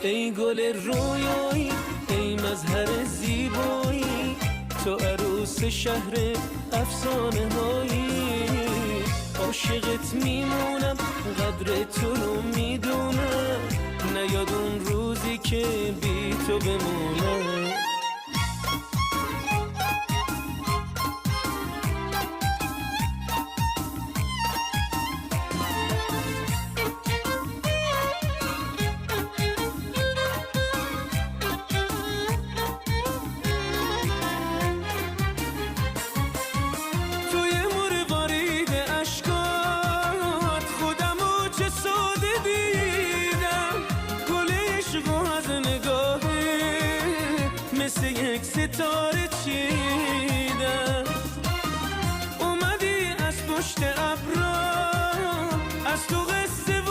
ای گل رویایی، ای مظهر زیبایی، تو عروس شهر افسانه هایی. عاشقت میمونم، قدر تو رو میدونم، نیاد اون روزی که بی تو بمونم. مثل یک ستاره چیدم، اومدی از پشت ابرا، از تو قصه